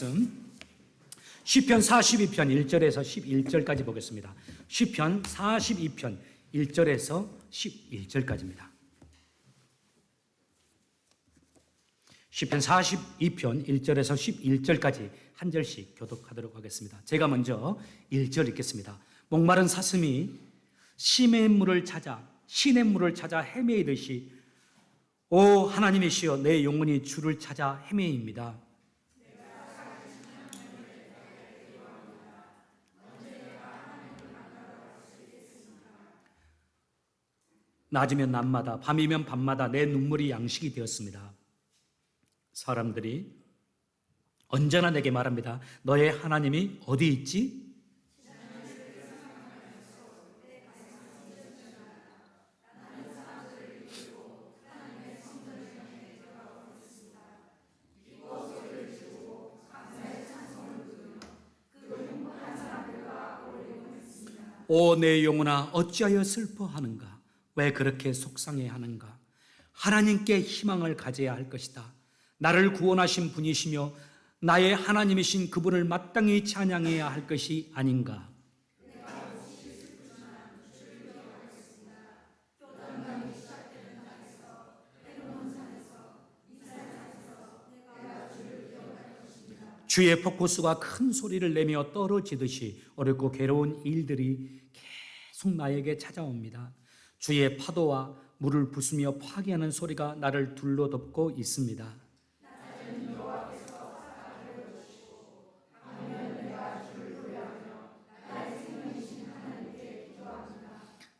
말씀 시편 42편 1절에서 11절까지 보겠습니다. 시편 42편 1절에서 11절까지입니다. 시편 42편 1절에서 11절까지 한 절씩 교독하도록 하겠습니다. 제가 먼저 1절 읽겠습니다. 목마른 사슴이 시냇물을 찾아 헤매이듯이 오 하나님이시여 내 영혼이 주를 찾아 헤매입니다. 낮이면 낮마다 밤이면 밤마다 내 눈물이 양식이 되었습니다. 사람들이 언제나 내게 말합니다. 너의 하나님이 어디 있지? 오 내 영혼아 어찌하여 슬퍼하는가? 왜 그렇게 속상해하는가? 하나님께 희망을 가져야 할 것이다. 나를 구원하신 분이시며 나의 하나님이신 그분을 마땅히 찬양해야 할 것이 아닌가? 주의 폭포수가 큰 소리를 내며 떨어지듯이 어렵고 괴로운 일들이 계속 나에게 찾아옵니다. 주의 파도와 물을 부수며 파괴하는 소리가 나를 둘러덮고 있습니다.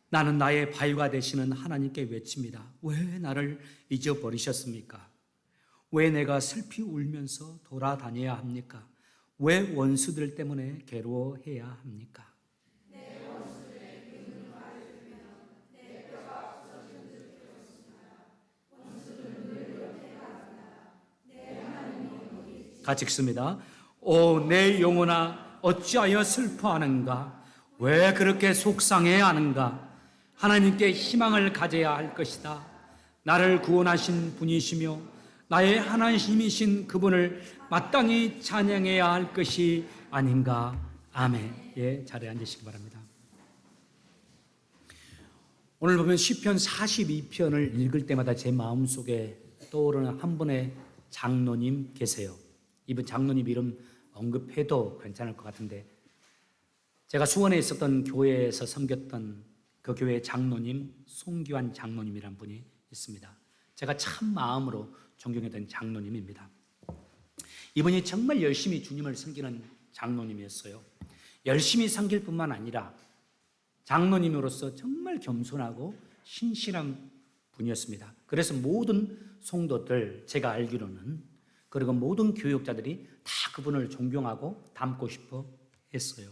나는 나의 바위가 되시는 하나님께 외칩니다. 왜 나를 잊어버리셨습니까? 왜 내가 슬피 울면서 돌아다녀야 합니까? 왜 원수들 때문에 괴로워해야 합니까? 같이 읽습니다. 오 내 영혼아 어찌하여 슬퍼하는가? 왜 그렇게 속상해하는가? 하나님께 희망을 가져야 할 것이다. 나를 구원하신 분이시며 나의 하나님이신 그분을 마땅히 찬양해야 할 것이 아닌가. 아멘. 예, 자리에 앉으시기 바랍니다. 오늘 보면 시편 42편을 읽을 때마다 제 마음속에 떠오르는 한 분의 장로님 계세요. 이분 장로님 이름 언급해도 괜찮을 것 같은데, 제가 수원에 있었던 교회에서 섬겼던 그 교회의 장로님 송기환 장로님이란 분이 있습니다. 제가 참 마음으로 존경했던 장로님입니다. 이분이 정말 열심히 주님을 섬기는 장로님이었어요. 열심히 섬길 뿐만 아니라 장로님으로서 정말 겸손하고 신실한 분이었습니다. 그래서 모든 성도들, 제가 알기로는, 그리고 모든 교육자들이 다 그분을 존경하고 닮고 싶어 했어요.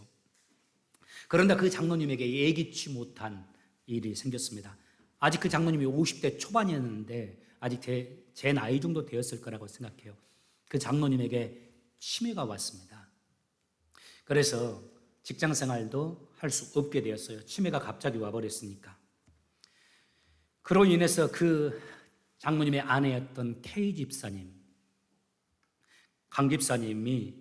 그런데 그 장로님에게 예기치 못한 일이 생겼습니다. 아직 그 장로님이 50대 초반이었는데 아직 제 나이 정도 되었을 거라고 생각해요. 그 장로님에게 치매가 왔습니다. 그래서 직장 생활도 할 수 없게 되었어요. 치매가 갑자기 와버렸으니까. 그로 인해서 그 장로님의 아내였던 K 집사님, 강 집사님이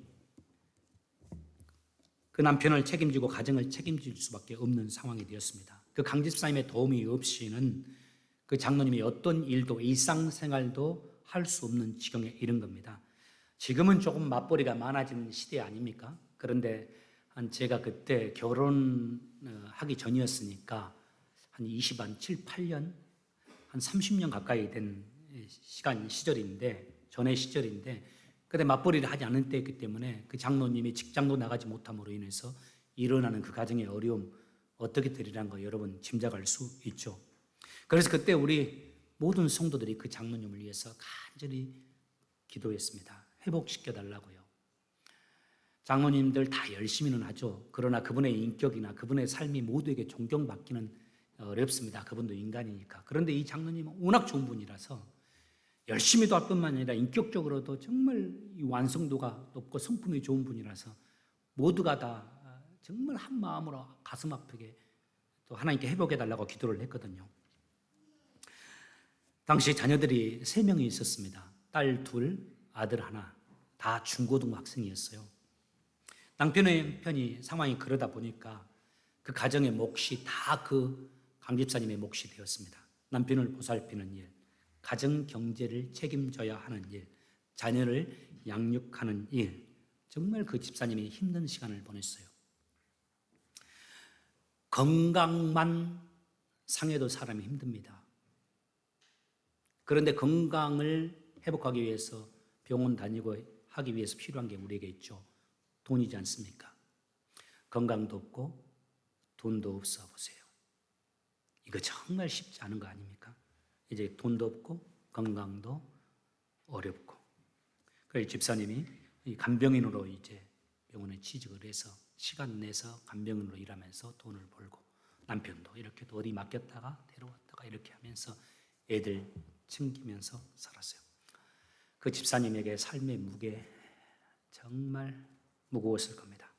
그 남편을 책임지고 가정을 책임질 수밖에 없는 상황이 되었습니다. 그 강 집사님의 도움이 없이는 그 장로님이 어떤 일도 일상생활도 할 수 없는 지경에 이른 겁니다. 지금은 조금 맞벌이가 많아진 시대 아닙니까? 그런데 제가 그때 결혼하기 전이었으니까 한 7, 8년, 한 30년 가까이 된 전의 시절인데, 그때 맞벌이를 하지 않은 때였기 때문에 그 장로님이 직장도 나가지 못함으로 인해서 일어나는 그 가정의 어려움, 어떻게 되리라는 거 여러분 짐작할 수 있죠. 그래서 그때 우리 모든 성도들이 그 장로님을 위해서 간절히 기도했습니다. 회복시켜 달라고요. 장로님들 다 열심히는 하죠. 그러나 그분의 인격이나 그분의 삶이 모두에게 존경받기는 어렵습니다. 그분도 인간이니까. 그런데 이 장로님은 워낙 좋은 분이라서 열심히도 할 뿐만 아니라 인격적으로도 정말 완성도가 높고 성품이 좋은 분이라서 모두가 다 정말 한 마음으로 가슴 아프게 또 하나님께 회복해 달라고 기도를 했거든요. 당시 자녀들이 3명이 있었습니다. 딸 2, 아들 1. 다 중고등부 학생이었어요. 남편의 편이 상황이 그러다 보니까 그 가정의 몫이 다 그 강 집사님의 몫이 되었습니다. 남편을 보살피는 일, 가정 경제를 책임져야 하는 일, 자녀를 양육하는 일, 정말 그 집사님이 힘든 시간을 보냈어요. 건강만 상해도 사람이 힘듭니다. 그런데 건강을 회복하기 위해서 병원 다니고 하기 위해서 필요한 게 우리에게 있죠. 돈이지 않습니까? 건강도 없고 돈도 없어 보세요. 이거 정말 쉽지 않은 거 아닙니까? 이제 돈도 없고 건강도 어렵고. 그래서 집사님이 간병인으로 이제 병원에 취직을 해서 시간 내서 간병인으로 일하면서 돈을 벌고, 남편도 이렇게 또 어디 맡겼다가 데려왔다가 이렇게 하면서 애들 챙기면서 살았어요. 그 집사님에게 삶의 무게 정말 무거웠을 겁니다.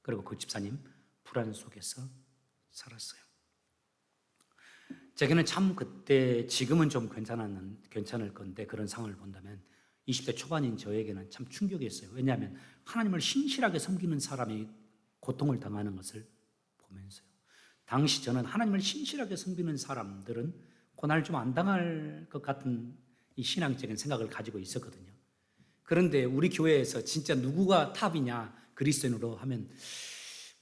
그리고 그 집사님 불안 속에서 살았어요. 제게는 참 그때, 지금은 좀 괜찮을 건데 그런 상황을 본다면 20대 초반인 저에게는 참 충격이었어요. 왜냐하면 하나님을 신실하게 섬기는 사람이 고통을 당하는 것을 보면서요. 당시 저는 하나님을 신실하게 섬기는 사람들은 고난을 좀 안 당할 것 같은 이 신앙적인 생각을 가지고 있었거든요. 그런데 우리 교회에서 진짜 누구가 탑이냐 그리스도인으로 하면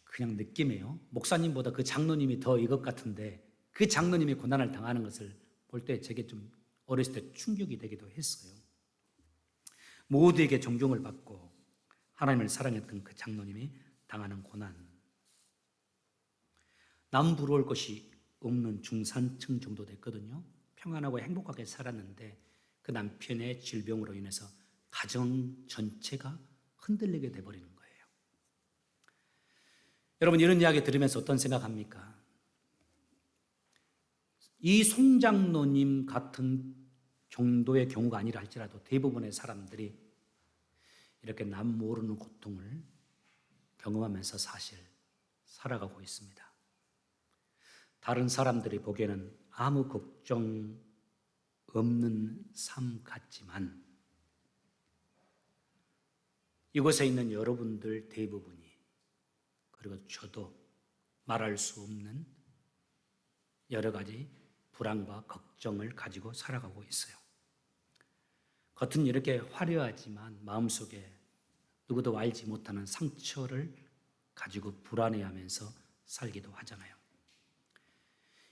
그냥 느낌이에요. 목사님보다 그 장로님이 더 이것 같은데 그 장로님이 고난을 당하는 것을 볼 때 제게 좀 어렸을 때 충격이 되기도 했어요. 모두에게 존경을 받고 하나님을 사랑했던 그 장로님이 당하는 고난. 남 부러울 것이 없는 중산층 정도 됐거든요. 평안하고 행복하게 살았는데 그 남편의 질병으로 인해서 가정 전체가 흔들리게 돼버리는 거예요. 여러분, 이런 이야기 들으면서 어떤 생각합니까? 이 송장로님 같은 정도의 경우가 아니라 할지라도 대부분의 사람들이 이렇게 남 모르는 고통을 경험하면서 사실 살아가고 있습니다. 다른 사람들이 보기에는 아무 걱정 없는 삶 같지만 이곳에 있는 여러분들 대부분이, 그리고 저도 말할 수 없는 여러 가지 불안과 걱정을 가지고 살아가고 있어요. 겉은 이렇게 화려하지만 마음속에 누구도 알지 못하는 상처를 가지고 불안해하면서 살기도 하잖아요.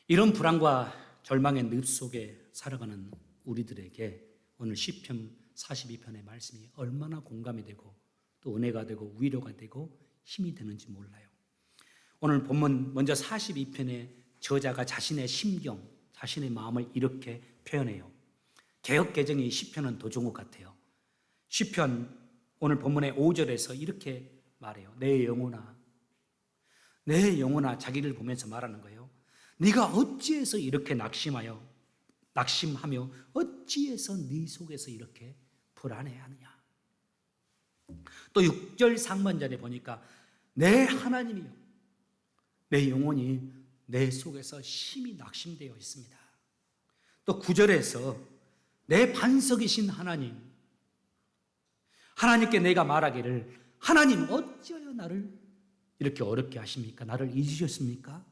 이런 불안과 절망의 늪 속에 살아가는 우리들에게 오늘 시편 42편의 말씀이 얼마나 공감이 되고 또 은혜가 되고 위로가 되고 힘이 되는지 몰라요. 오늘 본문 먼저 42편의 저자가 자신의 심경, 자신의 마음을 이렇게 표현해요. 개역 개정의 시편은 더 좋은 것 같아요. 시편 오늘 본문의 5절에서 이렇게 말해요. 내 영혼아, 내 영혼아, 자기를 보면서 말하는 거예요. 네가 어찌해서 이렇게 낙심하며 어찌해서 네 속에서 이렇게 불안해하느냐. 또 6절 상반절에 보니까 내 하나님이요, 내 영혼이 내 속에서 심히 낙심되어 있습니다. 또 9절에서 내 반석이신 하나님, 하나님께 내가 말하기를 하나님 어찌하여 나를 이렇게 어렵게 하십니까? 나를 잊으셨습니까?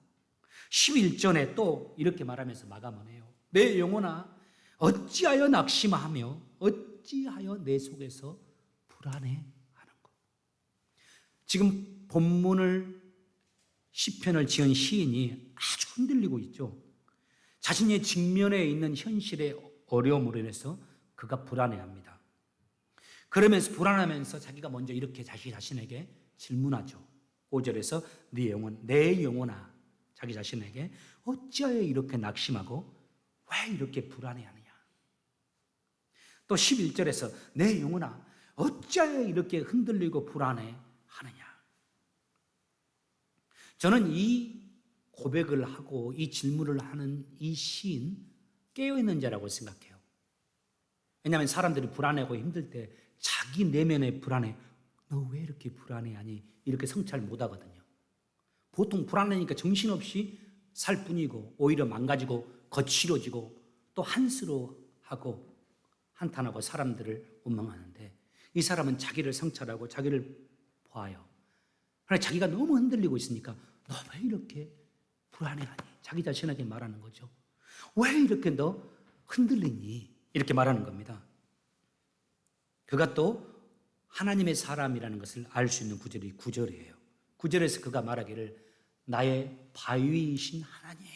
11절에 또 이렇게 말하면서 마감을 해요. 내 영혼아, 어찌하여 낙심하며 어찌하여 내 속에서 불안해하는 것. 지금 본문을 시편을 지은 시인이 아주 흔들리고 있죠. 자신의 직면에 있는 현실의 어려움으로 인해서 그가 불안해합니다. 그러면서 불안하면서 자기가 먼저 이렇게 자신에게 질문하죠. 5절에서 내 영혼아, 자기 자신에게 어찌하여 이렇게 낙심하고 왜 이렇게 불안해하느냐. 또 11절에서 내 영혼아, 어찌하여 이렇게 흔들리고 불안해하느냐. 저는 이 고백을 하고 이 질문을 하는 이 시인 깨어있는 자라고 생각해요. 왜냐하면 사람들이 불안해하고 힘들 때 자기 내면의 불안해, 너 왜 이렇게 불안해하니? 이렇게 성찰 못하거든요. 보통 불안하니까 정신없이 살 뿐이고 오히려 망가지고 거칠어지고 또 한스러워하고 한탄하고 사람들을 원망하는데, 이 사람은 자기를 성찰하고 자기를 보아요. 그러나 자기가 너무 흔들리고 있으니까 너 왜 이렇게 불안해하니? 자기 자신에게 말하는 거죠. 왜 이렇게 너 흔들리니? 이렇게 말하는 겁니다. 그가 또 하나님의 사람이라는 것을 알 수 있는 구절이 9절이에요. 9절에서 그가 말하기를 나의 바위이신 하나님,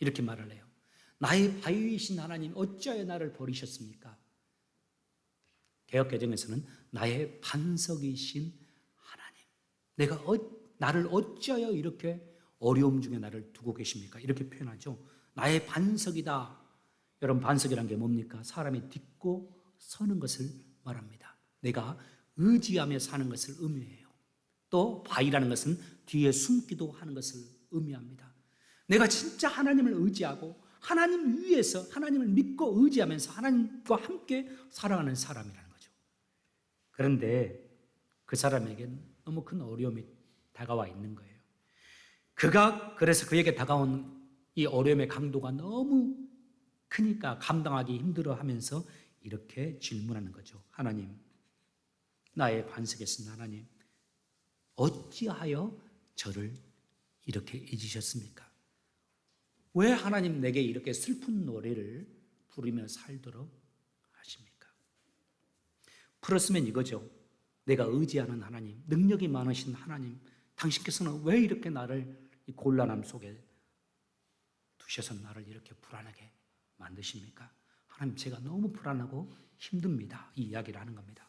이렇게 말을 해요. 나의 바위이신 하나님, 어찌하여 나를 버리셨습니까? 개역개정에서는 나의 반석이신 하나님, 나를 어찌하여 이렇게 어려움 중에 나를 두고 계십니까? 이렇게 표현하죠. 나의 반석이다. 여러분, 반석이란 게 뭡니까? 사람이 딛고 서는 것을 말합니다. 내가 의지하며 사는 것을 의미해요. 또 바위라는 것은 뒤에 숨기도 하는 것을 의미합니다. 내가 진짜 하나님을 의지하고 하나님 위에서 하나님을 믿고 의지하면서 하나님과 함께 살아가는 사람이라는 거죠. 그런데 그 사람에겐 너무 큰 어려움이 다가와 있는 거예요. 그래서 그에게 다가온 이 어려움의 강도가 너무 크니까 감당하기 힘들어 하면서 이렇게 질문하는 거죠. 하나님, 나의 반석에 쓴 하나님, 어찌하여 저를 이렇게 잊으셨습니까? 왜 하나님 내게 이렇게 슬픈 노래를 부르며 살도록 하십니까? 풀었으면 이거죠. 내가 의지하는 하나님, 능력이 많으신 하나님, 당신께서는 왜 이렇게 나를 이 곤란함 속에 두셔서 나를 이렇게 불안하게 만드십니까? 하나님, 제가 너무 불안하고 힘듭니다. 이 이야기를 하는 겁니다.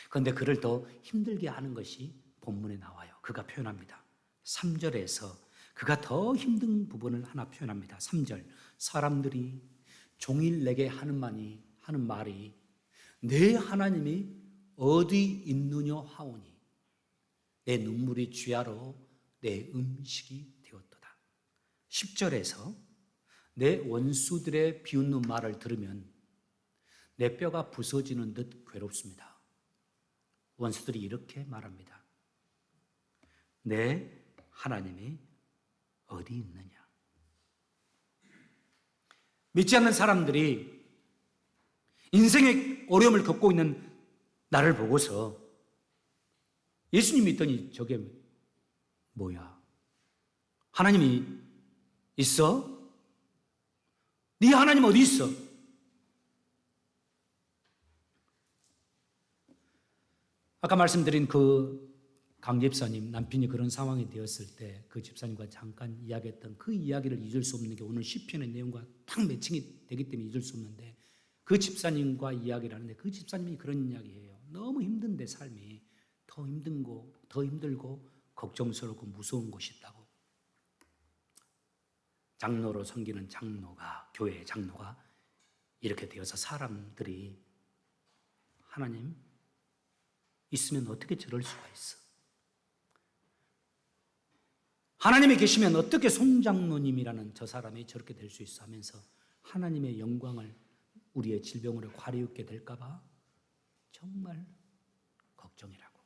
그런데 그를 더 힘들게 하는 것이 본문에 나와요. 그가 표현합니다. 3절에서 그가 더 힘든 부분을 하나 표현합니다. 3절, 사람들이 종일 내게 하는 말이 내 하나님이 어디 있느냐 하오니 내 눈물이 쥐하로 내 음식이 되었도다. 10절에서 내 원수들의 비웃는 말을 들으면 내 뼈가 부서지는 듯 괴롭습니다. 원수들이 이렇게 말합니다. 내 하나님이 어디 있느냐? 믿지 않는 사람들이 인생의 어려움을 겪고 있는 나를 보고서 예수님 믿더니 저게 뭐야? 하나님이 있어? 네 하나님 어디 있어? 아까 말씀드린 그 강 집사님, 남편이 그런 상황이 되었을 때 그 집사님과 잠깐 이야기했던 그 이야기를 잊을 수 없는 게 오늘 시편의 내용과 딱 매칭이 되기 때문에 잊을 수 없는데 그 집사님과 이야기를 하는데 그 집사님이 그런 이야기예요. 너무 힘든데 삶이 더 힘들고 걱정스럽고 무서운 곳이 있다고. 장로로 섬기는 교회의 장로가 이렇게 되어서 사람들이 하나님 있으면 어떻게 저럴 수가 있어? 하나님이 계시면 어떻게 송장로님이라는 저 사람이 저렇게 될 수 있어 하면서 하나님의 영광을 우리의 질병으로 과리웃게 될까봐 정말 걱정이라고.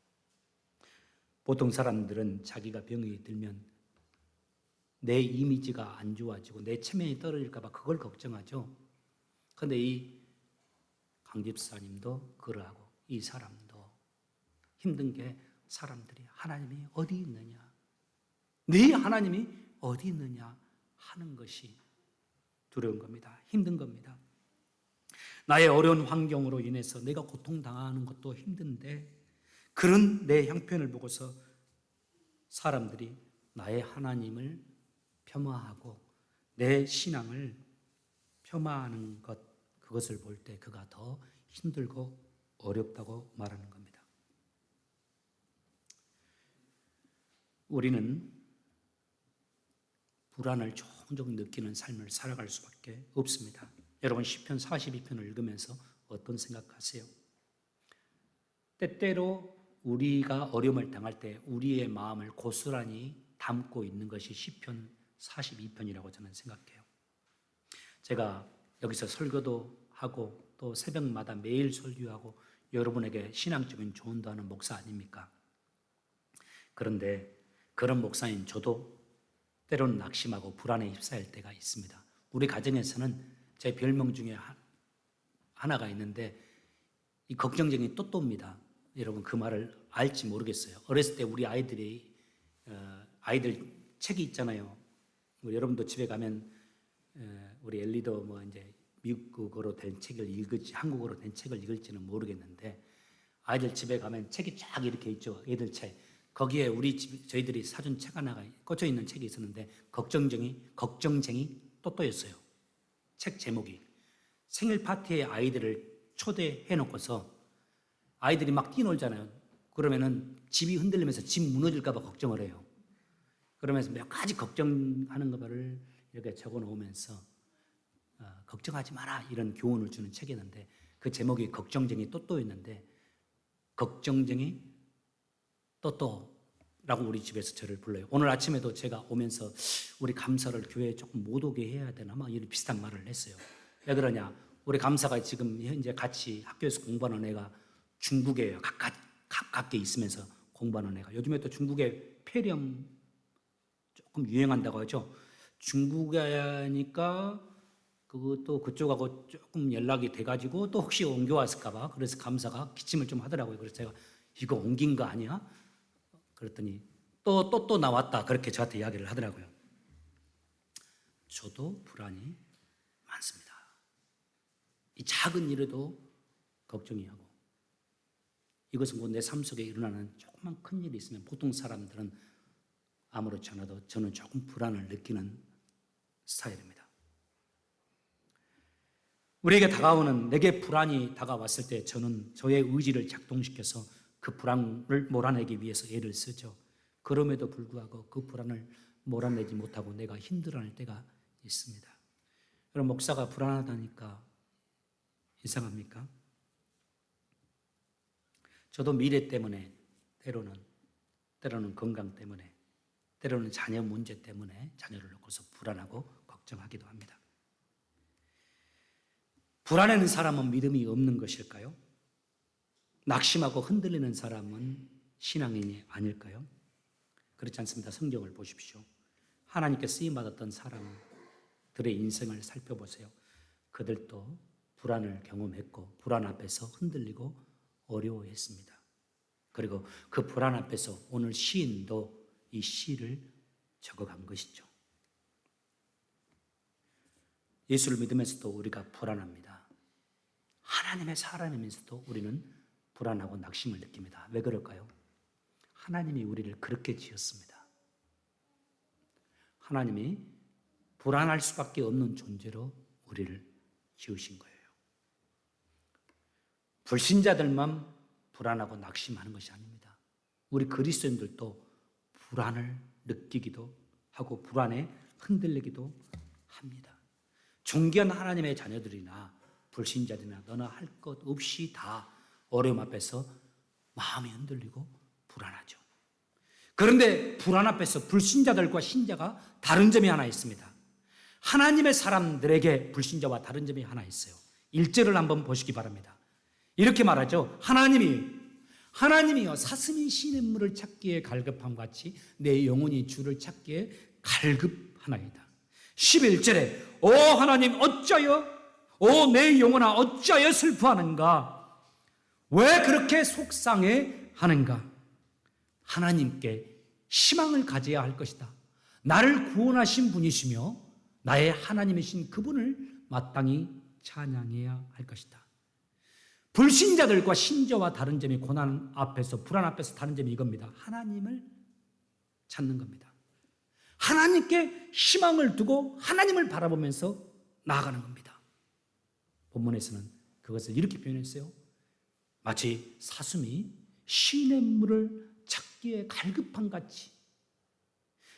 보통 사람들은 자기가 병이 들면 내 이미지가 안 좋아지고 내 체면이 떨어질까봐 그걸 걱정하죠. 그런데 이 강 집사님도 그러하고 이 사람도 힘든 게 사람들이 하나님이 어디 있느냐, 네 하나님이 어디 있느냐 하는 것이 두려운 겁니다. 힘든 겁니다. 나의 어려운 환경으로 인해서 내가 고통당하는 것도 힘든데 그런 내 형편을 보고서 사람들이 나의 하나님을 폄하하고 내 신앙을 폄하하는 그것을 볼 때 그가 더 힘들고 어렵다고 말하는 겁니다. 우리는 불안을 종종 느끼는 삶을 살아갈 수밖에 없습니다. 여러분 시편 42편을 읽으면서 어떤 생각하세요? 때때로 우리가 어려움을 당할 때 우리의 마음을 고스란히 담고 있는 것이 시편 42편이라고 저는 생각해요. 제가 여기서 설교도 하고 또 새벽마다 매일 설교하고 여러분에게 신앙적인 조언도 하는 목사 아닙니까? 그런데 그런 목사인 저도 때로는 낙심하고 불안에 휩싸일 때가 있습니다. 우리 가정에서는 제 별명 중에 하나가 있는데 이 걱정쟁이 또또입니다. 여러분 그 말을 알지 모르겠어요. 어렸을 때 우리 아이들이 아이들 책이 있잖아요. 여러분도 집에 가면 우리 엘리도 뭐 이제 미국어로 된 책을 읽을지 한국어로 된 책을 읽을지는 모르겠는데 아이들 집에 가면 책이 쫙 이렇게 있죠. 애들 책. 거기에 저희들이 사준 책 하나가 꽂혀 있는 책이 있었는데 걱정쟁이 또또였어요. 책 제목이 생일 파티에 아이들을 초대해 놓고서 아이들이 막 뛰놀잖아요. 그러면은 집이 흔들리면서 집 무너질까 봐 걱정을 해요. 그러면서 몇 가지 걱정하는 거를 이렇게 적어 놓으면서 걱정하지 마라 이런 교훈을 주는 책이었는데 그 제목이 걱정쟁이 또또였는데 걱정쟁이 또또라고 우리 집에서 저를 불러요. 오늘 아침에도 제가 오면서 우리 감사를 교회에 조금 못 오게 해야 되나 막 이런 비슷한 말을 했어요. 왜 그러냐? 우리 감사가 지금 현재 같이 학교에서 공부하는 애가 중국에 가깝게 있으면서 공부하는 애가 요즘에 또 중국에 폐렴 조금 유행한다고 하죠. 중국에 하니까 그것도 그쪽하고 조금 연락이 돼가지고 또 혹시 옮겨왔을까봐 그래서 감사가 기침을 좀 하더라고요. 그래서 제가 이거 옮긴 거 아니야? 그랬더니 또 나왔다 그렇게 저한테 이야기를 하더라고요. 저도 불안이 많습니다. 이 작은 일에도 걱정이 하고 이것은 뭐 내 삶 속에 일어나는 조그만 큰 일이 있으면 보통 사람들은 아무렇지 않아도 저는 조금 불안을 느끼는 스타일입니다. 우리에게 다가오는 내게 불안이 다가왔을 때 저는 저의 의지를 작동시켜서 그 불안을 몰아내기 위해서 애를 쓰죠. 그럼에도 불구하고 그 불안을 몰아내지 못하고 내가 힘들어할 때가 있습니다. 여러분 목사가 불안하다니까 이상합니까? 저도 미래 때문에 때로는 건강 때문에 때로는 자녀 문제 때문에 자녀를 놓고서 불안하고 걱정하기도 합니다. 불안해하는 사람은 믿음이 없는 것일까요? 낙심하고 흔들리는 사람은 신앙인이 아닐까요? 그렇지 않습니다. 성경을 보십시오. 하나님께 쓰임받았던 사람들의 인생을 살펴보세요. 그들도 불안을 경험했고 불안 앞에서 흔들리고 어려워했습니다. 그리고 그 불안 앞에서 오늘 시인도 이 시를 적어간 것이죠. 예수를 믿으면서도 우리가 불안합니다. 하나님의 사람이면서도 우리는 불안하고 낙심을 느낍니다. 왜 그럴까요? 하나님이 우리를 그렇게 지었습니다. 하나님이 불안할 수밖에 없는 존재로 우리를 지으신 거예요. 불신자들만 불안하고 낙심하는 것이 아닙니다. 우리 그리스도인들도 불안을 느끼기도 하고 불안에 흔들리기도 합니다. 존귀한 하나님의 자녀들이나 불신자들이나 너나 할 것 없이 다 어려움 앞에서 마음이 흔들리고 불안하죠. 그런데 불안 앞에서 불신자들과 신자가 다른 점이 하나 있습니다. 하나님의 사람들에게 불신자와 다른 점이 하나 있어요. 1절을 한번 보시기 바랍니다. 이렇게 말하죠. 하나님이여 사슴이 시냇물을 찾기에 갈급함 같이 내 영혼이 주를 찾기에 갈급하나이다. 11절에 오 하나님 어찌하여 내 영혼아 어찌하여 슬퍼하는가? 왜 그렇게 속상해 하는가? 하나님께 희망을 가져야 할 것이다. 나를 구원하신 분이시며 나의 하나님이신 그분을 마땅히 찬양해야 할 것이다. 불신자들과 신자와 다른 점이 고난 앞에서 불안 앞에서 다른 점이 이겁니다. 하나님을 찾는 겁니다. 하나님께 희망을 두고 하나님을 바라보면서 나아가는 겁니다. 본문에서는 그것을 이렇게 표현했어요. 마치 사슴이 시냇물을 찾기에 갈급한 같이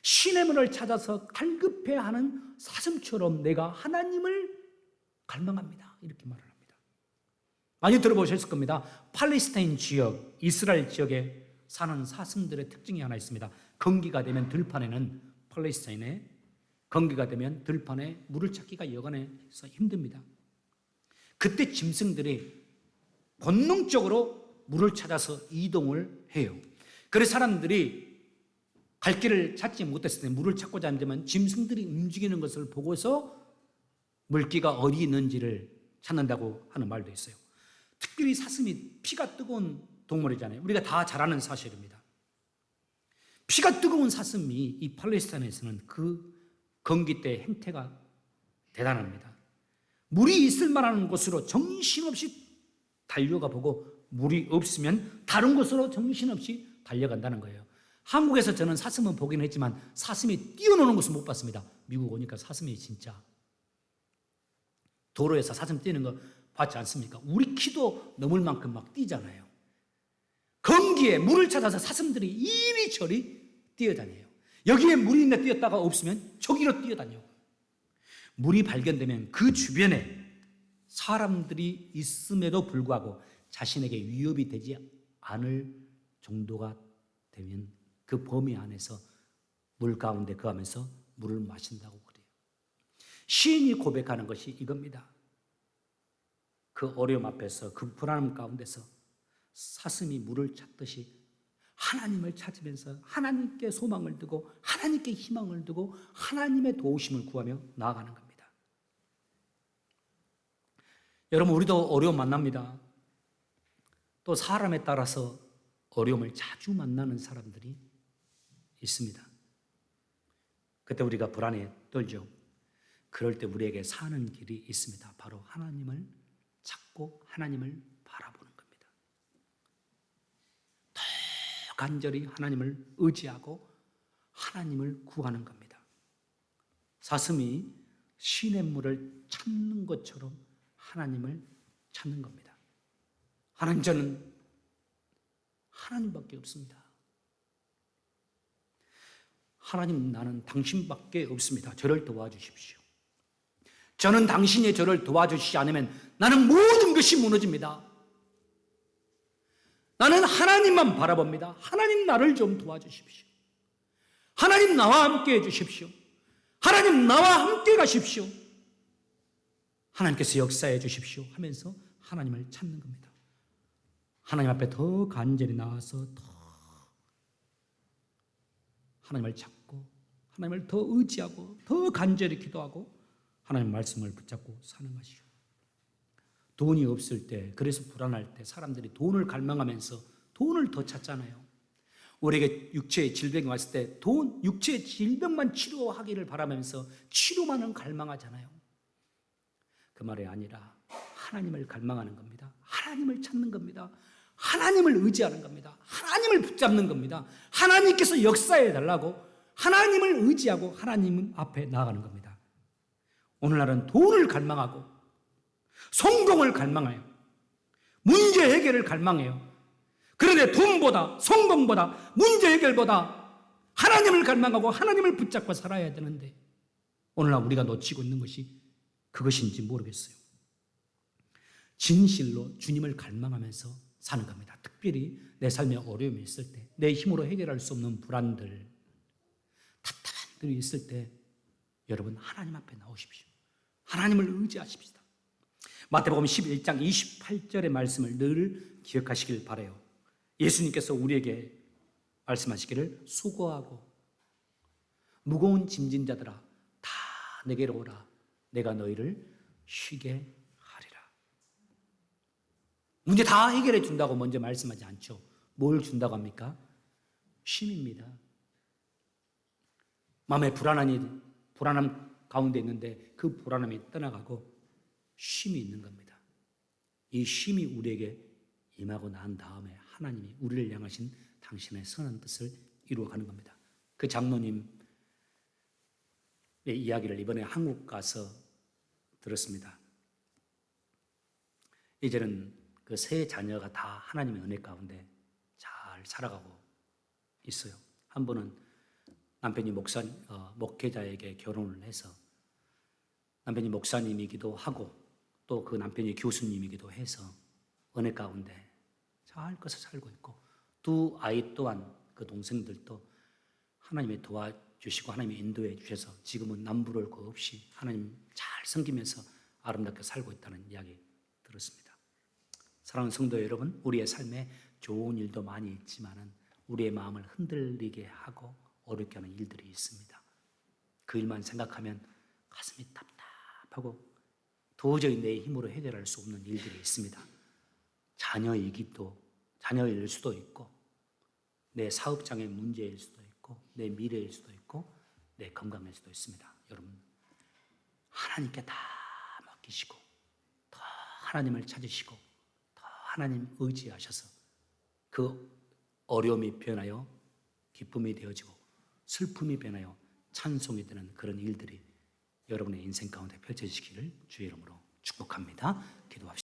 시냇물을 찾아서 갈급해하는 사슴처럼 내가 하나님을 갈망합니다. 이렇게 말을 합니다. 많이 들어보셨을 겁니다. 팔레스타인 지역, 이스라엘 지역에 사는 사슴들의 특징이 하나 있습니다. 건기가 되면 들판에는 팔레스타인에 건기가 되면 들판에 물을 찾기가 여간해서 힘듭니다. 그때 짐승들이 본능적으로 물을 찾아서 이동을 해요. 그래서 사람들이 갈 길을 찾지 못했을 때 물을 찾고자 한다면 짐승들이 움직이는 것을 보고서 물기가 어디 있는지를 찾는다고 하는 말도 있어요. 특별히 사슴이 피가 뜨거운 동물이잖아요. 우리가 다 잘 아는 사실입니다. 피가 뜨거운 사슴이 이 팔레스타인에서는 그 건기 때 행태가 대단합니다. 물이 있을 만한 곳으로 정신없이 달려가 보고 물이 없으면 다른 곳으로 정신없이 달려간다는 거예요. 한국에서 저는 사슴은 보긴 했지만 사슴이 뛰어노는 것은 못 봤습니다. 미국 오니까 사슴이 진짜 도로에서 사슴 뛰는 거 봤지 않습니까? 우리 키도 넘을 만큼 막 뛰잖아요. 건기에 물을 찾아서 사슴들이 이리저리 뛰어다녀요. 여기에 물이 있는데 뛰었다가 없으면 저기로 뛰어다녀요. 물이 발견되면 그 주변에 사람들이 있음에도 불구하고 자신에게 위협이 되지 않을 정도가 되면 그 범위 안에서 물 가운데 거하면서 물을 마신다고 그래요. 시인이 고백하는 것이 이겁니다. 그 어려움 앞에서, 그 불안함 가운데서 사슴이 물을 찾듯이 하나님을 찾으면서 하나님께 소망을 두고 하나님께 희망을 두고 하나님의 도우심을 구하며 나아가는 겁니다. 여러분, 우리도 어려움 만납니다. 또 사람에 따라서 어려움을 자주 만나는 사람들이 있습니다. 그때 우리가 불안에 떨죠. 그럴 때 우리에게 사는 길이 있습니다. 바로 하나님을 찾고 하나님을 바라보는 겁니다. 더 간절히 하나님을 의지하고 하나님을 구하는 겁니다. 사슴이 시냇물을 찾는 것처럼 하나님을 찾는 겁니다. 하나님, 저는 하나님밖에 없습니다. 하나님, 나는 당신밖에 없습니다. 저를 도와주십시오. 저는 당신이 저를 도와주시지 않으면 나는 모든 것이 무너집니다. 나는 하나님만 바라봅니다. 하나님, 나를 좀 도와주십시오. 하나님, 나와 함께 해주십시오. 하나님, 나와 함께 가십시오. 하나님께서 역사해 주십시오 하면서 하나님을 찾는 겁니다. 하나님 앞에 더 간절히 나와서 더 하나님을 찾고 하나님을 더 의지하고 더 간절히 기도하고 하나님 말씀을 붙잡고 사는 것이죠. 돈이 없을 때, 그래서 불안할 때 사람들이 돈을 갈망하면서 돈을 더 찾잖아요. 우리에게 육체의 질병이 왔을 때 육체의 질병만 치료하기를 바라면서 치료만은 갈망하잖아요. 그 말이 아니라 하나님을 갈망하는 겁니다. 하나님을 찾는 겁니다. 하나님을 의지하는 겁니다. 하나님을 붙잡는 겁니다. 하나님께서 역사해 달라고 하나님을 의지하고 하나님 앞에 나아가는 겁니다. 오늘날은 돈을 갈망하고 성공을 갈망해요. 문제 해결을 갈망해요. 그런데 돈보다 성공보다 문제 해결보다 하나님을 갈망하고 하나님을 붙잡고 살아야 되는데 오늘날 우리가 놓치고 있는 것이 그것인지 모르겠어요. 진실로 주님을 갈망하면서 사는 겁니다. 특별히 내 삶에 어려움이 있을 때, 내 힘으로 해결할 수 없는 불안들, 답답한 일이 있을 때 여러분, 하나님 앞에 나오십시오. 하나님을 의지하십시다. 마태복음 11장 28절의 말씀을 늘 기억하시길 바라요. 예수님께서 우리에게 말씀하시기를 수고하고 무거운 짐진 자들아 다 내게로 오라. 내가 너희를 쉬게 하리라. 문제 다 해결해 준다고 먼저 말씀하지 않죠. 뭘 준다고 합니까? 쉼입니다. 마음에 불안함 가운데 있는데 그 불안함이 떠나가고 쉼이 있는 겁니다. 이 쉼이 우리에게 임하고 난 다음에 하나님이 우리를 향하신 당신의 선한 뜻을 이루어가는 겁니다. 그 장로님의 이야기를 이번에 한국 가서 들었습니다. 이제는 그 세 자녀가 다 하나님의 은혜 가운데 잘 살아가고 있어요. 한 분은 남편이 목회자에게 결혼을 해서 남편이 목사님이기도 하고 또 그 남편이 교수님이기도 해서 은혜 가운데 잘 것을 살고 있고 두 아이 또한 그 동생들도 하나님이 도와주시고 하나님이 인도해 주셔서 지금은 남부를 거 없이 하나님 잘 섬기면서 아름답게 살고 있다는 이야기 들었습니다. 사랑하는 성도 여러분, 우리의 삶에 좋은 일도 많이 있지만은 우리의 마음을 흔들리게 하고 어렵게 하는 일들이 있습니다. 그 일만 생각하면 가슴이 답답하고 도저히 내 힘으로 해결할 수 없는 일들이 있습니다. 자녀일 수도 있고, 내 사업장의 문제일 수도 있고, 내 미래일 수도 있고, 내 건강일 수도 있습니다. 여러분, 하나님께 다 맡기시고, 더 하나님을 찾으시고, 더 하나님 의지하셔서 그 어려움이 변하여 기쁨이 되어지고, 슬픔이 변하여 찬송이 되는 그런 일들이 여러분의 인생 가운데 펼쳐지시기를 주의 이름으로 축복합니다. 기도합시다.